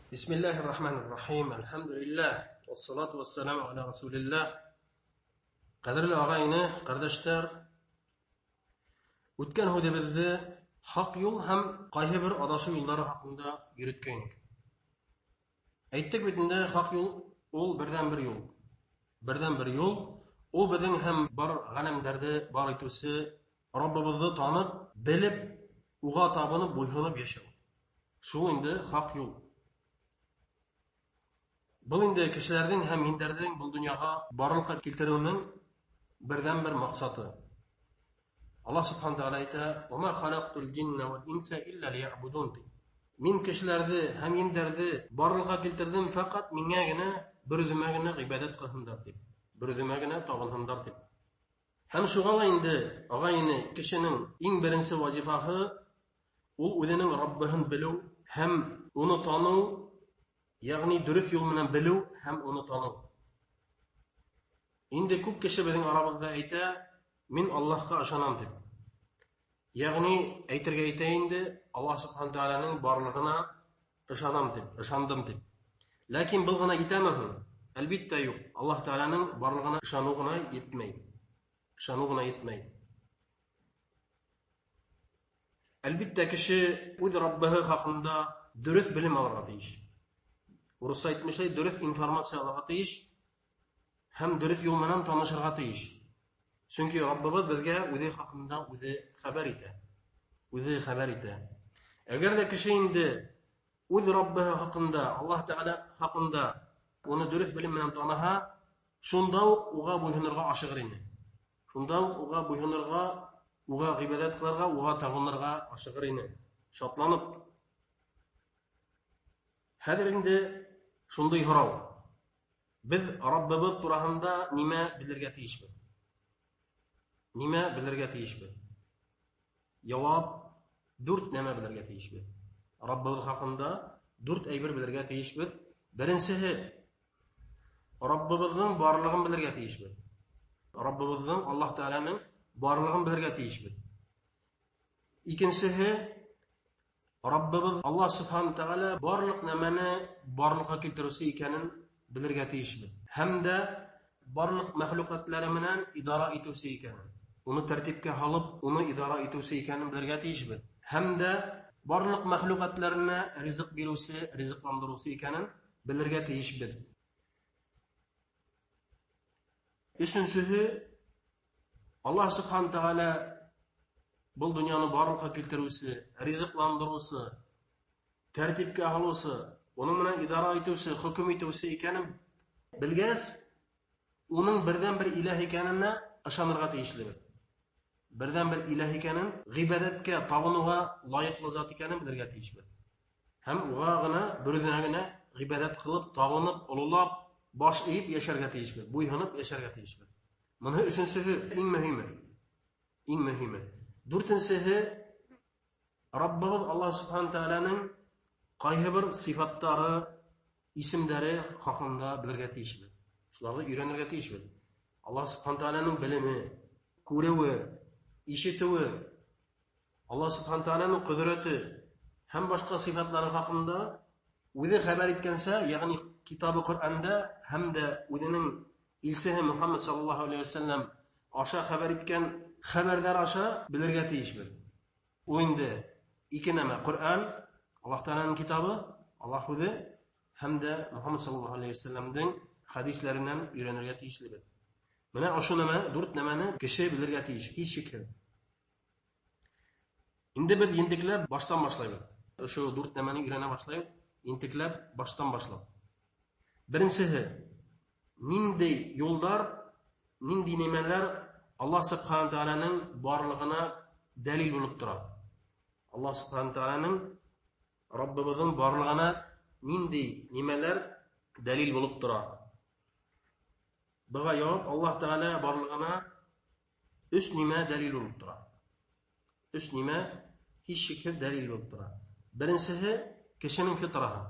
بسم الله الرحمن الرحيم. الحمد لله والصلاة والسلام على رسول الله. Qadrli ağayını, qardaşlar, o'tgan hudabizda haq yo'l ham qaysi bir adashuv yo'llari haqida yuritgandik. Aytdik bitinde haq yo'l ol birdan bir yo'l. Birdan bir yo'l o bizning ham bor g'anamlarda bor etusi Robbimizni tanib, bilib, uga tabinib, bo'ysunib yashaw. Shu endi haq yo'l. Bu endi kishilarning ham indarning bu dunyoga borliqqa keltiruvning birdan bir maqsadi. Allah subhanahu wa ta'ala ayta: "Va ma xalaqtul jinna wal insa illa liya'budun." Men kishilarni ham indarni borliqqa keltirdim faqat mengagina bir o'zimagina ibodat qilsinlar deb. Bir o'zimagina tog'insinlar deb. Ham shuga endi og'ayni kishining eng birinchi vazifasi ul o'zining Robbini biluv, ham uni tanuv, ya'ni durust yo'l bilan biluv, ham uni tanuv. Endi ko'p kishi bizning arabizda ayta, men Allohga ishonam deb. Ya'ni aytirga aytayindi, Alloh subhanahu va taolaning borlig'ini ishonam deb, ishondim deb. Lekin bilg'ina yetamiz. Albatta yo'q. Alloh taolaning borlig'ini ishonug'ina yetmaydi. Ishonug'ina yetmaydi. Albatta kishi o'z Robbihi haqida durust bilim oladi deyish. Urusda aytmishlar, durust informatsiya oladi deyish, ham durust yo'l bilan tanishirga deyish. Chunki Robbimiz bizga o'zi haqida o'zi xabar etadi. O'zi xabar etadi. Agarda kishi endi o'z Robbihi haqida, Alloh taolo haqida uni durust bilim bilan taniha, shunda uga bo'ysunirga oshiqraydi. Shunda uga bo'ysunirga, uga ibodat qilarga, uga tag'inirga oshiqraydi. Shotlanib. Hozir endi shunday so'rov. Biz Robbimiz turahında nima bilirga tegishmiz? Nima bilirga tegishmiz? Javob: 4 nima bilirga tegishmiz. Robbimiz haqida 4 aybir bilirga tegishmiz. Birinchisi Robbimizning borlig'ini bilirga tegishmiz. Robbimizning Alloh taolaning borlig'ini bilirga tegishmiz. Ikkinchisi Robbimiz Alloh subhanahu va taolo borliq nimani borliqqa keltiruvchi ekanini bilirga tegishmiz. Hamda borliq mahluqotlari bilan idora etuvchi ekanini, uni tartibga solib, uni idora etuvchi ekanini bilirga tegishmiz. Hamda borliq mahluqotlarni rizq beruvchi, rizqlantiruvchi ekanini bilirga tegishmiz. Üçüncüsü Allah subhanahu wa taolo bu dunyoni borliqqa keltiruvchi, rizqlantiruvchi, tartibga soluvchi, onun bilan idora etuvchi, hukm etuvchi ekanini bilgach, uning birdan bir iloh ekanini ishonirga tegishlidir. Birdan bir iloh ekanini, ibodatga, tog'inuga loyiqli zot ekanini bilirga tegishlidir. Ham uyg'agina, birdan ibodat qilib, tog'inib, ulug'lab, bosh egib yasharga tegishlidir. Bo'ysunib yasharga tegishlidir. Mana uchinchisi eng muhimi. Eng muhimi. Dörtüncüsü Rabbimiz Allah subhanahu wa taolaning qaysi bir sifatlari, ismlari haqida bilirga tegishlidir. Shularni o'rganirga tegishlidir. Allah subhanahu wa taolaning bilimi, ko'ruvi, eshituvi, Allah subhanahu wa taolaning qudrati ham boshqa sifatlari haqida o'zi xabar etgansa, ya'ni kitobi Qur'onda hamda o'zining elchisi Muhammad sallallohu alayhi vasallam o'sha xabar etgan xabarlar aşa bilirga tegishmiz. O endi ikki nima: Qur'on, Alloh taolaning kitobi, Alloh o'zi hamda Muhammad sallallohu alayhi vasallamning hadislaridan o'rganirga tegishlidir. Mana o'sha nima, 4 nimani kishi bilirga tegish, hech shakil. Endi biz yentiklab boshdan boshlaymiz. O'sha 4 nimani o'rgana boshlaymiz, yentiklab boshdan boshlab. Birinchisi, nindi yo'llar, nindi nimalar Allah subhanahu wa taolaning borlig'ini dalil bo'lib turadi. Allah subhanahu wa taolaning Robbimizning borlig'ini nindi nimalar dalil bo'lib turadi. Buga javob: Alloh taolo borlig'ini 3 nima dalil bo'lib turadi. 3 nima hech shakl dalil bo'lib turadi. Birinchisi kishining fitrati.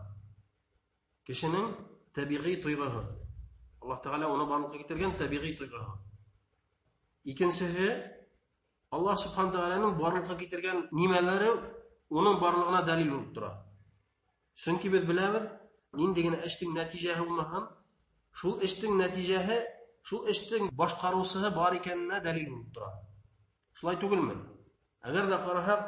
Kishining tabiiy tuyg'usi. Alloh taolo uni borliqqa keltirgan tabiiy tuyg'usi. İkincisi Allah subhanahu wa taolaning borliqqa keltirgan nimalari uning borlig'ina dalil bo'lib turadi. Chunki biz bilamiz, нинди генә эштең нәтиҗәһе булмаһын, шул эштең нәтиҗәһе, шул эштең башкарусыһы бар икәненә дәлил булып тора. Шулай түгелме? Әгәр дә караһак,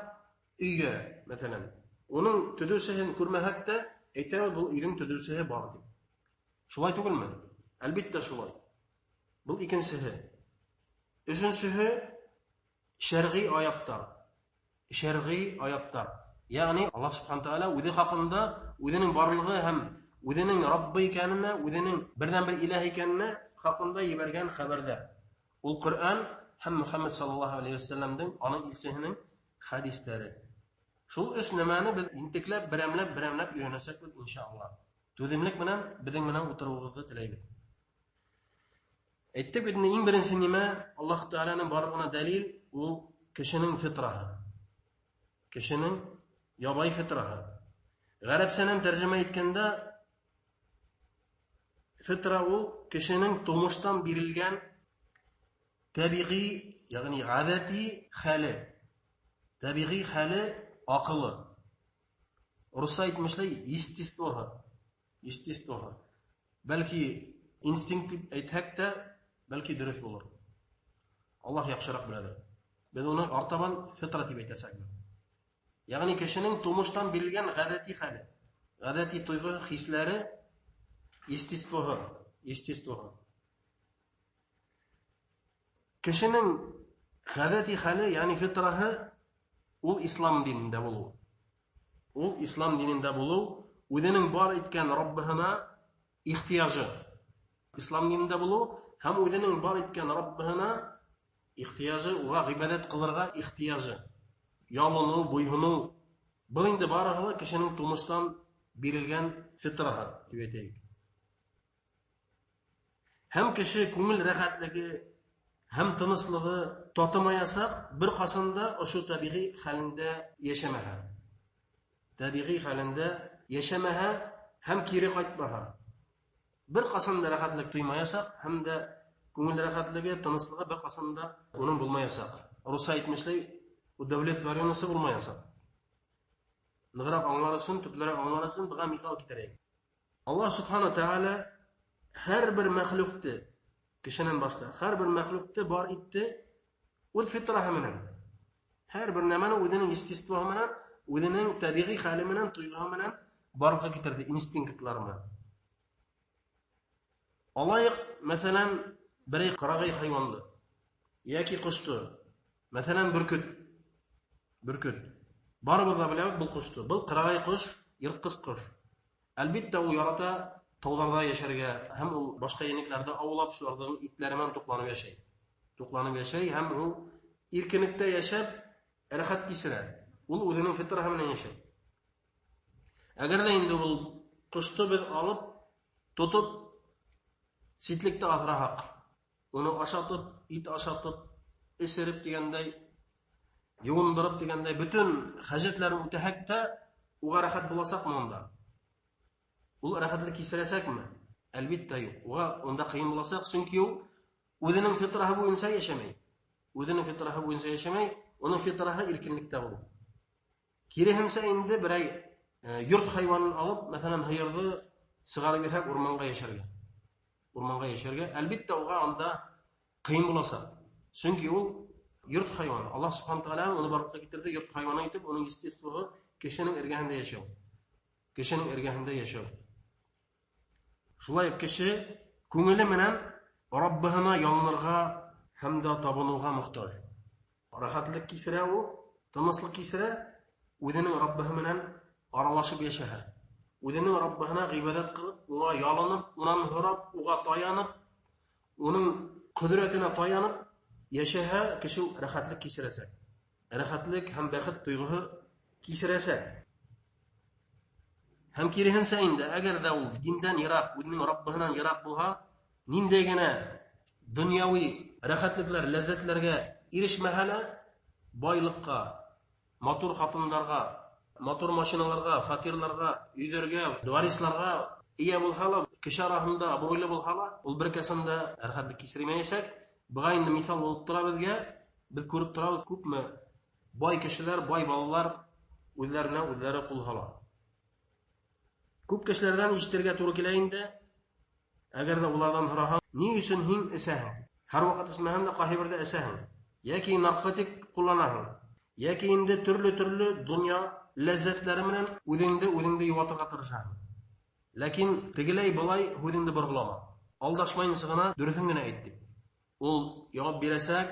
өйгә, мәсәлән, уның төзүчесен күрмәһәк тә, әйтәбез, бу өйнең төзүчесе бар дип. Шулай түгелме? Әлбәттә шулай. Бу икенчесе. Өченчесе шәргый аяттар. Шәргый аяттар. Ягъни Аллаһ Субхану тааля үзе хакында, үзенең барлыгы һәм үзенең Раббы икәненә, үзенең бердән-бер илаһ икәненә хакында ибәргән хәбәрдә. Ул Коръән һәм Мөхәммәд саллаллаһу алейһи ва сәлләмнең аның илчесенең хадисләре. Шул өч нәмәне без интекләп, берәмләп өйрәнәсәк иншаллаһ. Түземлек менән безнең менән утыруыгызны теләйбез. Әйттек бит, иң беренче нимә Аллаһ Тааляның барлыгына дәлил ул кешенең фитраһы. Кешенең ябай фитраһы. Гарәпчәнән тәрҗемә иткәндә фитра ул кешенең тумыштан бирелгән табигый, ягъни гадәти хәле. Табигый хәле акылы. Русча әйтмешләр естествоһы. Бәлки инстинкт әйтһәк тә, бәлки дөрес булыр. Аллаһ яхшырак беләдер. Без уны артабан фитра дип әйтәсәк. Ягъни кешенең тумыштан бирелгән гадәти хәле. Гадәти тойгы, хисләре естествоһы. Кешенең гадәти хәле, ягъни фитраһы ул ислам динендә булу. Ул ислам динендә булу, үзенең бар иткән Раббыһына ихтияҗы. Ислам динендә булу һәм үзенең бар иткән Раббыһына ихтияҗы, уга гыйбадат кылырга ихтияҗы. Ялыну, буйһыну. Бу инде барыгы кешенең тумыштан бирелгән фитраһы дип әйтәйек. Һәм кеше күңел рәхәтлеге һәм тыныслыгы татымаясак, бер касында ошо табигый хәлендә яшәмәһә. Табигый хәлендә яшәмәһә һәм кире кайтмаһа. Бер касында рәхәтлек туймаясак, һәм дә күңел рәхәтлеге, тыныслыгы бер касында уның булмаясак. Русча әйтмешләр, удовлетворенность булмаясак. Ныграк аңлар өчен, төплерәк аңлар өчен быга мисал китерәйек. Аллаһ Субхану тааля һәрбер мәхлукты, кешенән башка, һәрбер мәхлукты бар итте үз фитраһы менән. Һәрбер нәмәне үзенең естествоһы менән, үзенең табигый хәле менән, тойгыһы менән барга китерде, инстинктлары менән. Алайык, мәсәлән, бер карагай хайванды, яки кошты. Мәсәлән, бөркет. Барыбыз да беләбез бу кошты. Бу карагай кош, йырткыч кош. Әлбәттә, ул ярата тауларда яшәргә, һәм ул башка янекләрдә аулап, шуларның итләре менән тукланып яшәй. Һәм ул иркенлектә яшәп, рәхәт кисерә. Ул үзенең фитраһы менән яшәй. Әгәр дә инде ул кошты без алып, тотып, ситлектә атырахак, уны ашатып, ит ашатып, эсереп дигәндәй, юындырып дигәндәй, бүтән хаҗәтләрен үтәһәк тә, уга рәхәт буласакмы монда? Ул рәхәтлек кисерәсәкме? Әлбәттә юк. Уга онда кыен буласак, чөнки ул үзенең фитраһы буенча яшәмәй. Уның фитраһы иркенлектә булу. Киресенчә инде берәй йорт хайванын алып, мәсәлән, һыерды сыгарып бирһәк, урманга яшәргә. Әлбәттә уга анда кыен буласак. Чөнки ул йорт хайваны. Аллаһ Субхану тааля уны барлыкка китерде, йорт хайваны итеп, уның естествоһы кешенең эргәһендә яшәү. Шулай кеше күңеле менән Раббыһына ялынырга һәм дә табынуга мохтаҗ. Рәхәтлек кисерә ул, тыныслык кисерә, үзенең Раббыһы менән аралашып яшәһә. Үзенең Раббыһына гыйбадат кылып, уга ялынып, унан һорап, уга таянып, уның кудрәтенә таянып яшәһә, кеше рәхәтлек кисерәсәк. Рәхәтлек һәм бәхет тойгыһы кисерәсәк. Һәм киресенчә инде, әгәр дә ул диндән ерак, үзенең Раббыһыннан ерак булһа, ниндәй генә дөньяви рәхәтлекләр, ләззәтләргә ирешмәһә лә, байлыкка, матур хатыннарга, матур машиналарга, фатирларга, өйләргә, дворисларга ия булһа ла, кеше араһында абруйлы булһа ла, ул бер касында рәхәтлек кисермәячәк. Быга инде мисал булып тора безгә, без күреп торабыз, күпме бай кешеләр, бай балалар үзләренә үзләре кул һала. Күп кешеләрдән ишетергә туры килә инде. Әгәр дә улардан һораһаң, ни өчен һин эсәһең? Һәрвакыт эсмәһәң дә кайһы бердә эсәһең. Яки наркотик кулланаһың. Яки инде төрле дөнья ләззәтләре белән үзеңне юатырга тырышаһың. Ләкин тегеләй булай үзеңне боргылама. Алдашмайынсы гына дөресен генә әйт дип. Ул җавап бирәсәк,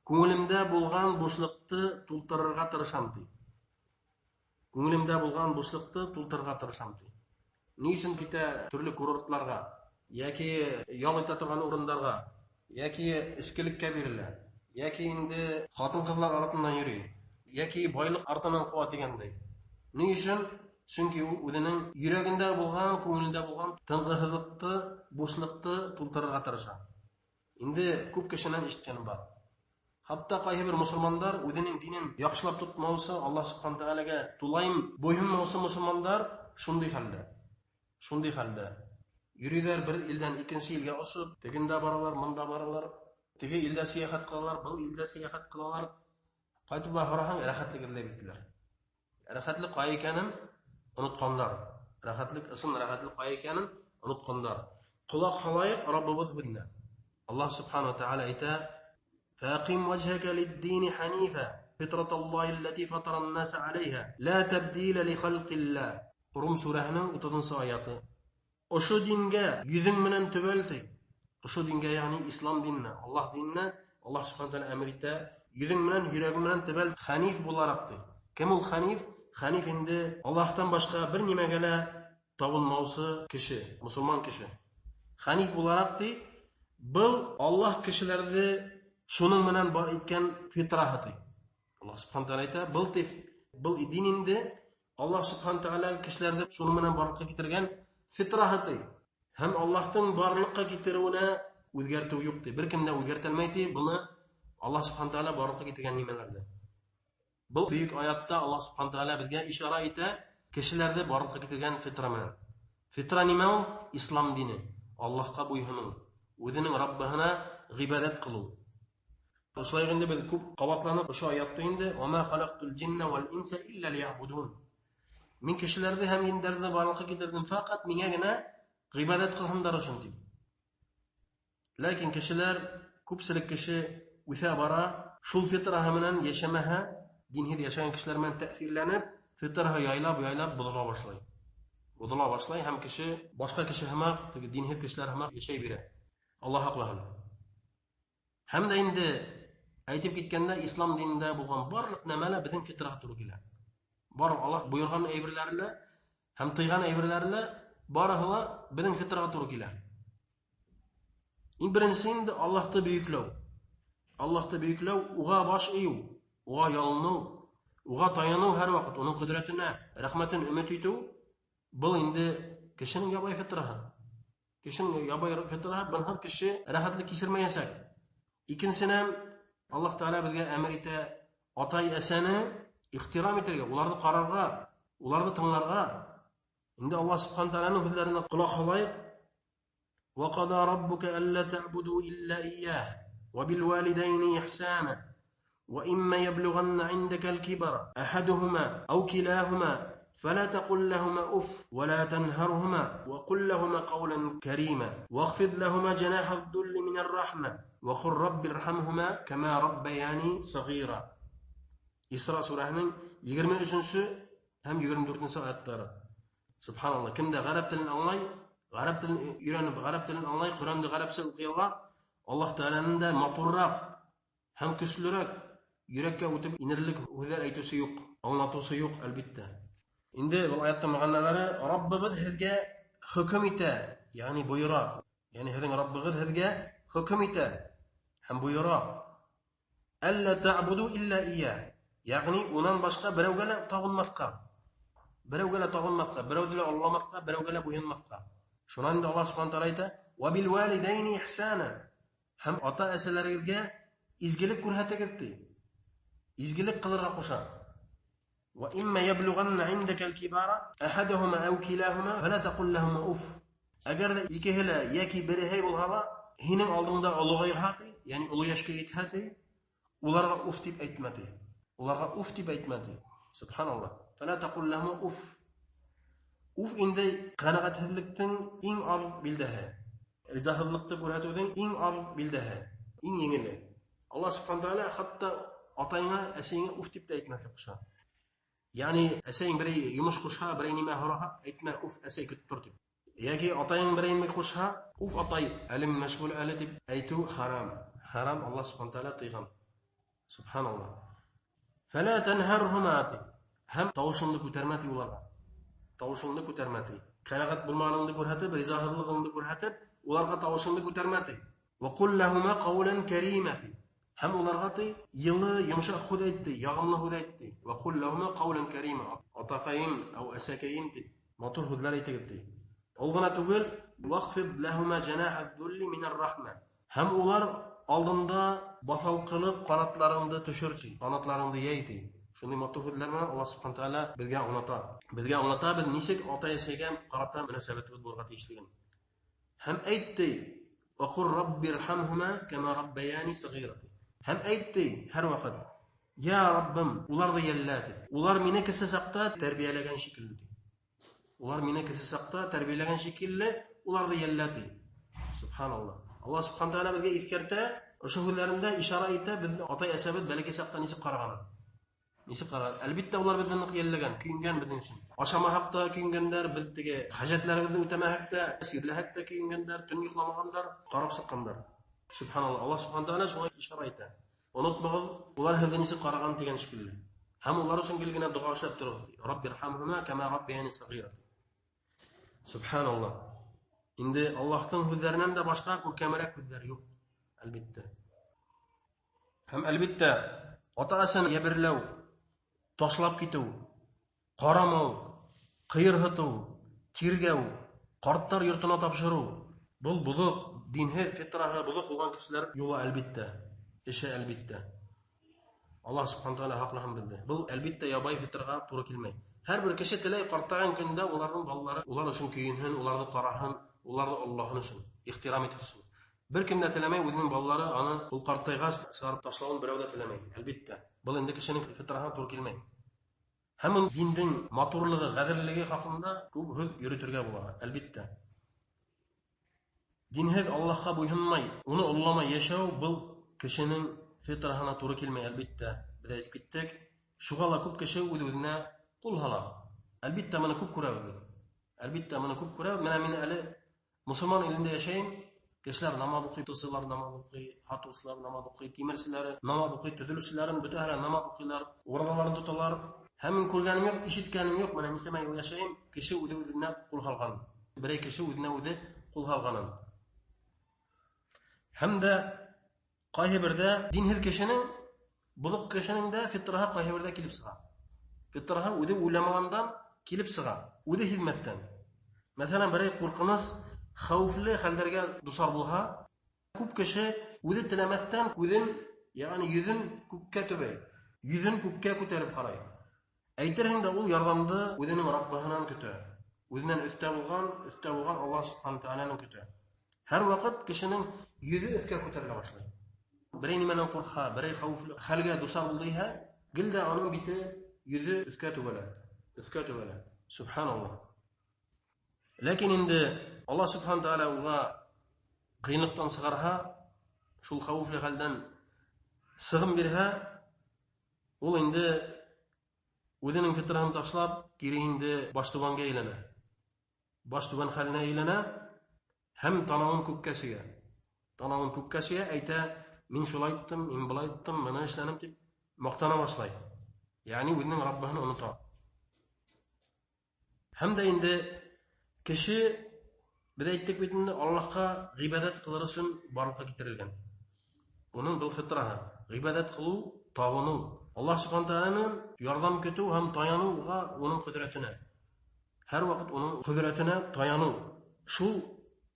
күңелемдә булган бушлыкты тултырырга тырышам ди. Күңелемдә булган бушлыкты тултырырга тырышам ди. Ни өчен китә төрле курортларга, яки ял итә торган урыннарга, яки эскелеккә бирелә, яки инде хатын-кызлар артыннан йөри, яки байлык артыннан куа дигәндәй. Ни өчен? Чөнки ул үзенең йөрәгендә булган, күңелендә булган тынгысызлыкты, бушлыкты тултырырга тырыша. Инде күп кешенән ишеткәнем бар. Хатта кайһы бер мусламаннар үзенең динен яхшылап тотмаусы, Аллаһ Субханаһу Тәгаләгә тулайым буйһынмаусы мусламаннар шундый хәлдә. Шундый хәлдә. Йөриләр бер илдән икенче илгә осып, тегендә баралар, монда баралар, теге илдә сияхәт кылалар, бу илдә сияхәт кылалар. Кайтып һораһаң, рәхәтлек эзләп битәләр. Рәхәтлек кая икәнен онытканнар. Рәхәтлек ысын рәхәтлек кая икәнен оныткандар. Кулак халайык Раббыбыз безне. Аллаһ Субханаһу Тәгалә әйтә: "Фaqim wajhaka lid-din hanifa, fitratallahi allati fatara an-nasa 'alayha, la tabdila li khalqillah." Рум сүрәһенең 30-нчы аяты. Ошу дингә йөзең менән төбәлтей. Ошу дингә, ягъни ислам диненә, Аллаһ диненә, Аллаһ Субханаһу Тәгалә әмер итә, йөзең менән, йөрәгең менән төбәл ханиф буларак ди. Кем ул ханиф? Ханиф инде Аллаһтан башка бер нимәгә лә табынмаучы кеше, мусулман кеше. Ханиф буларак ди, был Аллаһ кешеләрне шуның менән бар иткән фитрахы. Аллаһ Субханаһу Тәгалә әйтә, был дин инде Аллаһ Субханаһу Тәгалә кешеләрне шуның менән барлыкка китергән фитрахы. Һәм Аллаһтың барлыкка китерүенә үзгәртү юк ди. Беркем дә үзгәртә алмый, буны Аллаһ Субханаһу Тәгалә барлыкка китергән нимәләрдә. Бұл бүйік аятта Аллаһ Субханаһу Тәгалә безгә ишара итә, кешеләрне барлыкка китергән фитра менән. Фитра нимә ул? Ислам дине. Аллаһка буйһыну, үзенең Раббыһына гыйбадат кылу. Шулай инде без күп кабатланып ошо аятта инде: "Ва ма халактул джинна вал инса илля лиябудун." Мин кешеләрне һәм җиндәрне барлыкка китердем, фақат миңа генә гыйбадат кылсыннар өчен дип. Ләкин кешеләр, күпселек кеше үсә бара, шул фитраһы менән яшәмәһә, динһез яшәгән кешеләр менән тәэсирләнеп, фитраһы яйлап бозыла башлай. Бозыла башлай һәм кеше башка кеше һәм теге динһез кешеләр һәм яшәй бирә. Аллаһ хаклаһын. Һәм дә инде әйтеп киткәндә, ислам динендә булган барлык нәмәләр безнең фитрага туры килә. Бар Аллаһ буйырган әйберләрле һәм тыйган әйберләрле барыһы ла безнең фитрага туры килә. Иң беренче инде Аллаһты бөйөкләү. Аллаһты бөйөкләү, уга баш ию, уга ялыну, уга таяну һәр вакыт, уның кудрәтенә, рәхмәтен өмет итү, бұл инде кешенең ябай фитраһы. Кешенең ябай фитраһы, бер кеше рәхәтлек кичермәячәк. Икенчедән, Аллаһ Тәгалә безгә әмер итә, атай-әсәне ихтирам итәргә, уларны карарга, уларны тыңларга. Инде Аллаһ Субханаһу Тәгаләнең сүзләренә кулак салайык: "Ва қада раббука алла таъбуду илля iyяh, ва бил валидайни ихсана, ва имма яблughanna 'indaka al-kibara ahaduhuma aw kilahuma فلا تقل لهما أف ولا تنهرهما وقل لهما قولا كريما واخفض لهما جناح الذل من الرحمة وقل رب ارحمهما كما ربياني صغيرا." İsra surəsinin 23-cü həm 24-cü ayətləri. Subhanallah, kimdə qərəb dilini anlay, qərəb dilini öyrənib, qərəb dilini anlay, Qur'an'da qərəbcə oxuyarlar, Allah Teala'nın da maturraq, həm küslürək, yürekə ötüb inirlik hüzər aytısı yox, anlatısı yox əlbəttə. İndi bu ayətdə məğannaları Rabbimiz sizə hökm etə, yəni buyura. Yəni sizin Rabbiniz sizə hökm etə, həm buyura. Alla ta'budu illa iyyah. Yəni ondan başqa birəvgə də tapınmasqa. Birəvgə də tapınmasqa, birəvgə də Allahmasqa, birəvgə də buyunmasqa. Şundan da Allah Subhanahu taala aytdı: "Və bil valideyni ihsana." Həm ata-əsələrinizə izgilik күрһәтегез. İzgilik qılırğa qoşa. "Və imma yablughanna 'indaka al-kibara ahaduhuma aw kilahuma fala taqul lahumā uff." Əgər də ikihila yoki biri bulğala, hinin aldığında ulugayğatı, yəni ulu yaşqa yethatı, ularga uf deb aytmadi. Ularga uf deb aytmadi. Subhanallah. Fala taqul lahumā uff. Уф инде канагатсызлыктын иң ар билдеһе. Ризахлыкты күрсәтүнең иң ар билдеһе, иң еңеле. Аллаһ субханәһу ва тааля хатта атайыңа, әсәйеңә уф дип тә әйтмәслек куша. Ягъни әсәйең бер йомыш кушһа, бер нимә һораһа, әйтмә уф әсәй көтеп тор дип. Яки атайың бер нимә кушһа, уф атай, әлем мәшгуль әле дип әйтү харам. Харам Аллаһ субханәһу ва тааля тыйган. Субханаллах. Фәлә тәнһәрһүмә. Һәм тавышыңны күтәрмә ди уларга. Тавышыңны күтәрмә ди. Канагат булмаганыңды күрһәтеп, ризахлыгыңды күрһәтеп, уларга тавышыңны күтәрмә ди. Ва кул лаһума кауlan карима. Һәм уларга ти йылы, йомшак һүз әйт ди, ягымлы һүз әйт ди. Ва кул лаһума кауlan карима. Атакаим ау әсәкәем ди. Матур һүзләр әйтегез ди. Ул гына түгел, вахфид лаһума җанаһ az-zulli min ar-rahma. Һәм улар алдында баҫалҡылыҡ ҡанатларыңды төшөр ди, ҡанатларыңды йәй ди. Шундый матур һүҙләр менән Аллаһ субханәһу ва тааля безгә аңлата. Безгә аңлата беҙ нисек ата-әсәгә ҡарата мөнәсәбәтебеҙ булырға тейешлеген. Һәм әйт ди: "Ва ҡул раббирхамһума кама раббаяни сағира." Һәм әйт ди һәр ваҡыт: "Я Раббым, уларҙы йәллә" ди. Улар мине кесе саҡта тәрбиәләгән шикелле ди. Улар мине кесе саҡта тәрбиәләгән шикелле, уларҙы йәллә ди. Субханаллах. Аллаһ субханәһу ва тааля безгә иҫкәртә, ошо һүҙләрендә ишара итә, безнең атай-әсәбеҙ бәләкәй саҡта нисек ҡараған. Нисек ҡараған? Әлбиттә, улар беҙҙе ныҡ йәлләгән, көйөнгән беҙҙең өсөн. Ашамаһаҡ та көйөнгәндәр, беҙ теге хәжәтләребеҙҙе үтәмәһәк тә, сирләһәк тә көйөнгәндәр, төн йоҡламағандар, ҡарап сыҡҡандар. Субханаллах. Аллаһ субханәһу ва тааля шулай ишара итә. Онотмағыҙ, улар һеҙҙе нисек ҡараған тигән шикелле. Һәм улар өсөн гел генә дуға эшләп тороғоҙ. Раббирхамһума кама раббияни сағира. Субханаллах. Инде Аллаһтың һүҙҙәренән дә башҡа күркәмерәк һүҙҙәр юҡ. Әлбиттә. Һәм әлбиттә, ата-әсәне йәберләү, ташлап китеү, ҡарамау, ҡыйырһытыу, тиргәү, ҡарттар йортона тапшырыу, был боҙоҡ, динһеҙ, фитраһы боҙоҡ булған кешеләр юлы әлбиттә, эше әлбиттә. Аллаһ субханәһу ва тааля һаҡлаһын беҙҙе. Был әлбиттә ябай фитрға туры килмәй. Һәр бер кеше теләй ҡартайған көндә уларҙың балалары улар өсөн көйөнһөн, уларҙы ҡараһын, уларҙы Аллаһын өсөн, ихтирам итһен. Бер кем дә теләмәй үҙенең балалары аны ул ҡартайғас сығарып ташлауын берәү дә теләмәй. Әлбиттә. Был инде кешенең фитраһына туры килмәй. Һәм диндең матурлығы, ғәҙеллеге хаҡында күп һүҙ йөрөтөргә була. Әлбиттә. Динһеҙ Аллаһҡа буйһонмай, уны олламай йәшәү был кешенең фитраһына туры килмәй. Әлбиттә. Беҙ әйтеп киттек. Шуға ла күп кеше үҙ-үҙенә ҡул һала. Әлбиттә, моны күп күрәбеҙ. Әлбиттә, моны күп күрәбеҙ. Менә мин әле мосолман илендә йәшәйем. Кешеләр намаҙ уҡый, тосылар намаҙ уҡый, һатыусылар намаҙ уҡый, тимерселәре намаҙ уҡый, төҙөлөүселәрен бөтәһе намаҙ уҡыйлар, ураҙаларын тоталар. Һәм мин күргәнем юҡ, ишеткәнем юҡ. Менә нисәмә йыл йәшәйем, кеше үҙе-үҙенә ҡул һалған. Берәй кеше үҙенә-үҙе ҡул һалғанын. Һәм дә ҡайһы берҙә динһеҙ кешенең, боҙоҡ кешенең дә фитраһы ҡайһы берҙә килеп сыға. Фитраһы үҙе уйламағандан килеп сыға, үҙе һиҙмәҫтән. Мәҫәлән, берәй ҡурҡыныс, хәүефле хәлдәргә дусар булһа, күп кеше үҙе теләмәҫтән күҙен, ягъни йөҙөн күккә төбәй, йөҙөн күккә күтәреп ҡарай. Әйтерһең дә ул ярҙамды үҙенең Раббыһынан көтә. Үҙенән өҫтә булған Аллаһ субханәһу ва тааляны көтә. Һәр ваҡыт кешенең йөҙө өҫкә күтәрелә башлай. Берәй нимәнән ҡурҡһа, берәй хәүефле хәлгә дусар булдыйһа, гел дә аның бите, йөҙө өҫкә түбәлә. Субханаллах. Ләкин инде Аллаһ субханәһу ва тааля уға ҡыйынлыҡтан сығарһа, шул хәүефле хәлдән сығым бирһә, ул инде үҙенең фитраһын ташлап, кире инде баш түбәнгә әйләнә. Баш түбән хәленә әйләнә һәм танауын күккә сигә. Әйтә: "Мин шулай иттем, мин былай иттем, быны эшләнем" дип маҡтана башлай. Ягъни үҙенең Раббыһын онота. Һәм дә инде кеше, беҙ әйттек бит инде, Аллаһҡа ғибәҙәт ҡылыр өсөн барлыҡҡа китерелгән. Уның был фитраһы. Ғибәҙәт ҡылыу, табыныу. Аллаһ субханәһу ва тааляның ярҙам көтөү һәм таяныуға уның ҡөҙрәтенә. Һәр ваҡыт уның ҡөҙрәтенә таяныу. Шул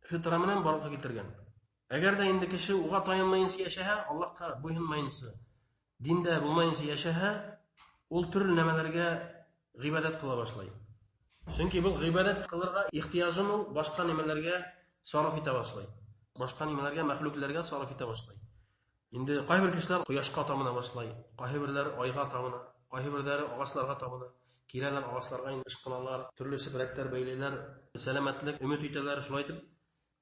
фитра менән барлыҡҡа китергән. Әгәр дә инде кеше уға таянмайынса йәшәһә, Аллаһҡа буйһонмайынса, диндә булмайынса йәшәһә, ул төрлө нәмәләргә ғибәҙәт ҡыла башлай. Сөнки был ғибәҙәт ҡылырға ихтияжын ул башҡа нәмәләргә сарыф итә башлай. Башҡа нәмәләргә, мәхлүкләргә сарыф итә башлай. Инде ҡайһы бер кешеләр ҡояшҡа табына башлай, ҡайһы берләре айға табына, ҡайһы берҙәре ағасларға табына, Киләләр агачларга инде ышкыналар, төрле сифрәтләр бәйләләр, сәламәтлек өмет итәләр, шулай итеп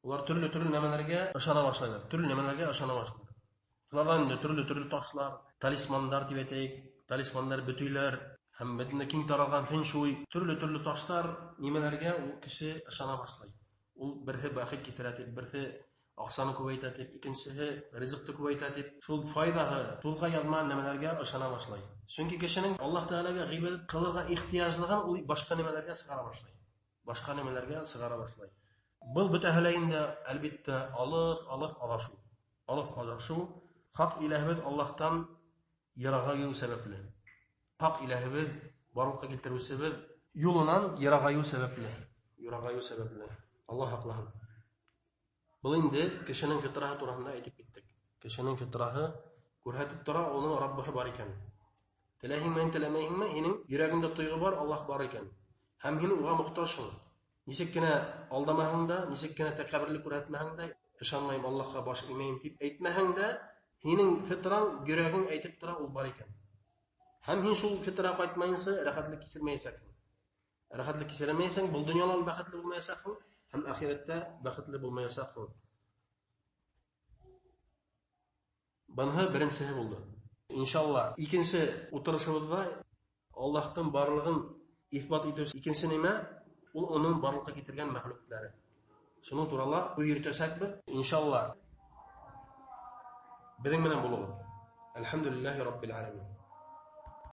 улар төрле нәмәләргә ышана башлайлар. Төрле нәмәләргә ышана башлайлар. Шулардан инде төрле ташлар, талисмандар дип әйтәйек, талисмандар, бөтүйләр һәм бөтенләй киң таралган фэншуй, төрле ташлар нимәләргә ул кеше ышана башлый. Ул берсе бәхет китерә дип, берсе акчаны күбәйтә дип, икенчесе ризыкты күбәйтә дип, шул файдага, тулга язмаган нәмәләргә ышана башлый. Чөнки кешенең Аллаһ Тәгаләгә гыйбадәт кылырга ихтиҗлыгын ул башка нәмәләргә сыгара башлый. Башка нәмәләргә сыгара башлый. Был бөтәһелә инде әлбәттә алык адашу, хак илаһыбыз Аллаһтан ярагаю сәбәпле. Хак илаһыбыз барлыкка китерүсебез юлынан ярагаю сәбәпле. Аллаһ хаклаһын. Бұл инде кешенең фитрахы турында әйтеп киттек. Кешенең фитрахы күрһәтеп тора, уның Раббыһы бар икән. Теләһеңме, теләмәйһеңме, һинең йөрәгеңдә тойгы бар, Аллаһ бар икән. Һәм һин уга мохтаҗсың. Ничек кенә алдамаһаң да, ничек кенә тәкәбберлек күрһәтмәһәң дә, ышанмыйм Аллаһка баш имәйм дип әйтмәһәң дә, һинең фитраң, йөрәгең әйтеп тора, ул бар икән. Һәм һин шул фитрага кайтмайынса, рәхәтлек кичермәйсәң. Рәхәтлек кичермәйсәң, бу дөньяда бәхетле булмаячаксың. Һәм ахирәттә бәхетле булмаячаксың. Бунһы беренчесе булды. Иншалла, икенче утырышыбызда Аллаһтың барлыгын исбат итү икенче нимә? Ул уның барлыкка китергән мәхлуклары. Шуның турында уйрәтәсәкбез, иншалла. Безнең менән булыгыз. Әлхәмдүлиллаһи раббил аламин.